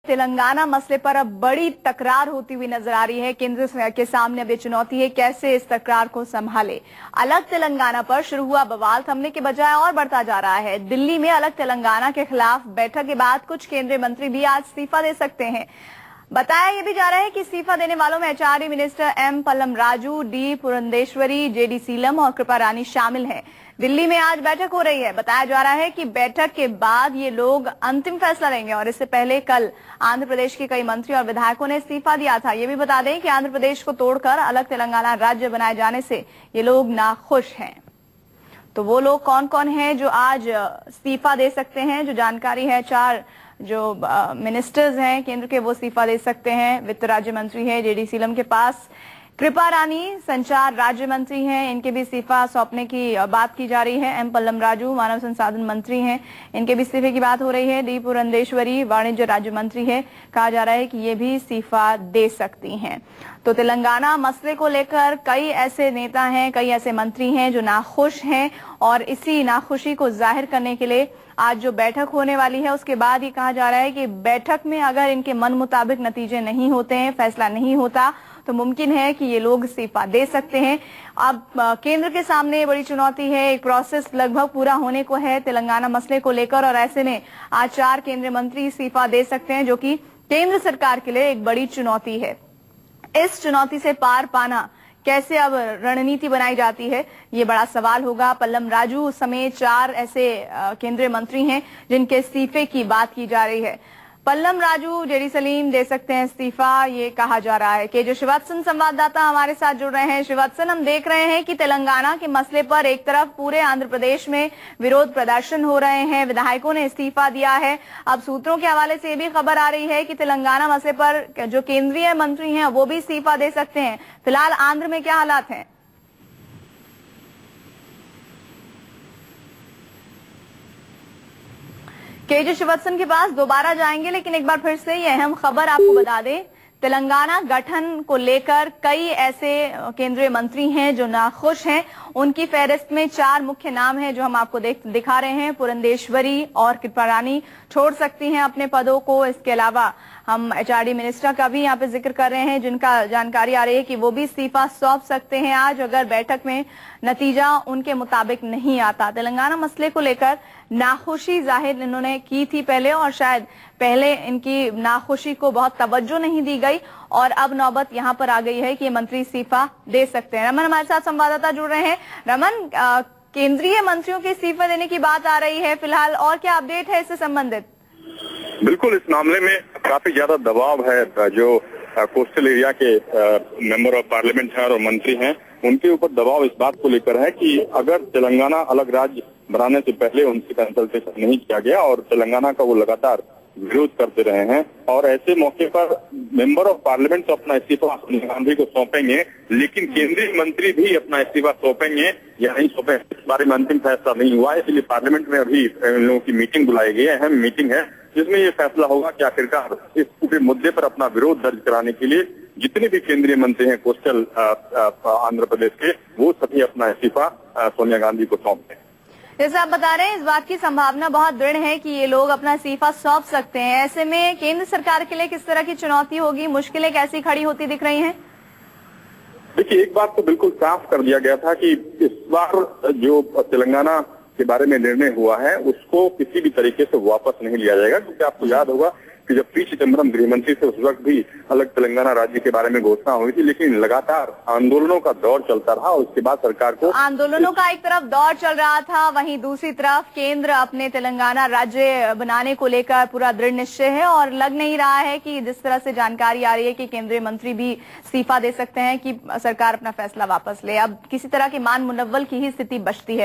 तेलंगाना मसले पर अब बड़ी तकरार होती हुई नजर आ रही है। केंद्र के सामने अब ये चुनौती है कैसे इस तकरार को संभाले। अलग तेलंगाना पर शुरू हुआ बवाल थमने के बजाय और बढ़ता जा रहा है। दिल्ली में अलग तेलंगाना के खिलाफ बैठक के बाद कुछ केंद्रीय मंत्री भी आज इस्तीफा दे सकते हैं। बताया यह भी जा रहा है कि इस्तीफा देने वालों में HRD minister M Pallam Raju, D Purandeswari, JD Seelam और कृपा रानी शामिल हैं। दिल्ली में आज बैठक हो रही है। बताया जा रहा है कि बैठक के बाद ये लोग अंतिम फैसला लेंगे और इससे पहले कल आंध्र प्रदेश के कई मंत्री और विधायकों ने इस्तीफा दिया था। ये भी बता दें कि आंध्र प्रदेश को तोड़कर अलग तेलंगाना राज्य बनाए जाने से ये लोग नाखुश हैं। तो वो लोग कौन कौन हैं जो आज इस्तीफा दे सकते हैं, जो जानकारी है, 4 जो मिनिस्टर्स हैं केंद्र के वो इस्तीफा दे सकते हैं। वित्त राज्य मंत्री है जेडी सीलम के पास, कृपा रानी संचार राज्य मंत्री हैं, इनके भी इस्तीफा सौंपने की बात की जा रही है। एम पल्लम राजू मानव संसाधन मंत्री हैं, इनके भी इस्तीफे की बात हो रही है। डी पुरंदेश्वरी वाणिज्य राज्य मंत्री है, कहा जा रहा है कि ये भी इस्तीफा दे सकती हैं। तो तेलंगाना मसले को लेकर कई ऐसे नेता हैं, कई ऐसे मंत्री हैं जो नाखुश हैं और इसी नाखुशी को जाहिर करने के लिए आज जो बैठक होने वाली है उसके बाद ये कहा जा रहा है कि बैठक में अगर इनके मन मुताबिक नतीजे नहीं होते हैं, फैसला नहीं होता, तो मुमकिन है कि ये लोग इस्तीफा दे सकते हैं। अब केंद्र के सामने बड़ी चुनौती है। एक प्रोसेस लगभग पूरा होने को है तेलंगाना मसले को लेकर और ऐसे में आज 4 केंद्रीय मंत्री इस्तीफा दे सकते हैं, जो कि केंद्र सरकार के लिए एक बड़ी चुनौती है। इस चुनौती से पार पाना कैसे अब रणनीति बनाई जाती है, ये बड़ा सवाल होगा। पल्लम राजू समेत 4 ऐसे केंद्रीय मंत्री हैं जिनके इस्तीफे की बात की जा रही है। पल्लम राजू, जेडी सलीम दे सकते हैं इस्तीफा, ये कहा जा रहा है। कि जो श्रीवत्सन संवाददाता हमारे साथ जुड़ रहे हैं, श्रीवत्सन, हम देख रहे हैं कि तेलंगाना के मसले पर एक तरफ पूरे आंध्र प्रदेश में विरोध प्रदर्शन हो रहे हैं, विधायकों ने इस्तीफा दिया है। अब सूत्रों के हवाले से ये भी खबर आ रही है कि तेलंगाना मसले पर जो केंद्रीय मंत्री हैं वो भी इस्तीफा दे सकते हैं। फिलहाल आंध्र में क्या हालात हैं? केजे श्रीवत्सन के पास दोबारा जाएंगे, लेकिन एक बार फिर से ये अहम खबर आपको बता दें। तेलंगाना गठन को लेकर कई ऐसे केंद्रीय मंत्री हैं जो नाखुश हैं। उनकी फहरिस्त में 4 मुख्य नाम हैं जो हम आपको दिखा रहे हैं। पुरंदेश्वरी और कृपा रानी छोड़ सकती हैं अपने पदों को। इसके अलावा हम एचआरडी मिनिस्टर का भी यहाँ पे जिक्र कर रहे हैं, जिनका जानकारी आ रही है कि वो भी इस्तीफा सौंप सकते हैं आज अगर बैठक में नतीजा उनके मुताबिक नहीं आता। तेलंगाना मसले को लेकर नाखुशी जाहिर इन्होंने की थी पहले और शायद पहले इनकी नाखुशी को बहुत तवज्जो नहीं दी गई और अब नौबत यहाँ पर आ गई है कि ये मंत्री इस्तीफा दे सकते हैं। रमन हमारे साथ संवाददाता जुड़ रहे हैं। रमन, केंद्रीय मंत्रियों के इस्तीफा देने की बात आ रही है फिलहाल, और क्या अपडेट है इससे संबंधित? बिल्कुल, इस मामले में काफी ज्यादा दबाव है। जो कोस्टल एरिया के मेंबर ऑफ पार्लियामेंट हैं और मंत्री हैं, उनके ऊपर दबाव इस बात को लेकर है कि अगर तेलंगाना अलग राज्य बनाने से पहले उनसे कंसल्टेशन नहीं किया गया और तेलंगाना का वो लगातार विरोध करते रहे हैं और ऐसे मौके पर मेंबर ऑफ पार्लियामेंट अपना इस्तीफा सोनिया गांधी को सौंपेंगे, लेकिन केंद्रीय मंत्री भी अपना इस्तीफा सौंपेंगे या नहीं सौंपेंगे, इस बारे में अंतिम फैसला नहीं हुआ है। इसलिए पार्लियामेंट में अभी इन लोगों की मीटिंग बुलाई गई है, अहम मीटिंग है, जिसमें ये फैसला होगा कि आखिरकार इस पूरे मुद्दे पर अपना विरोध दर्ज कराने के लिए जितने भी केंद्रीय मंत्री हैं कोस्टल आंध्र प्रदेश के, वो सभी अपना इस्तीफा सोनिया गांधी को सौंप दें। जैसे आप बता रहे हैं, इस बात की संभावना बहुत दृढ़ है कि ये लोग अपना इस्तीफा सौंप सकते हैं। ऐसे में केंद्र सरकार के लिए किस तरह की चुनौती होगी, मुश्किलें कैसी खड़ी होती दिख रही हैं? देखिए, एक बात तो बिल्कुल साफ कर दिया गया था कि इस बार जो तेलंगाना के बारे में निर्णय हुआ है उसको किसी भी तरीके से वापस नहीं लिया जाएगा, क्योंकि आपको याद होगा कि जब पी चिदम्बरम गृहमंत्री थे उस वक्त भी अलग तेलंगाना राज्य के बारे में घोषणा हुई थी, लेकिन लगातार आंदोलनों का दौर चलता रहा और उसके बाद सरकार को आंदोलनों का एक तरफ दौर चल रहा था, वहीं दूसरी तरफ केंद्र अपने तेलंगाना राज्य बनाने को लेकर पूरा दृढ़ निश्चय है और लग नहीं रहा है कि जिस तरह से जानकारी आ रही है कि केंद्रीय मंत्री भी इस्तीफा दे सकते हैं कि सरकार अपना फैसला वापस ले। अब किसी तरह की मान मुनव्वल की ही स्थिति बचती है।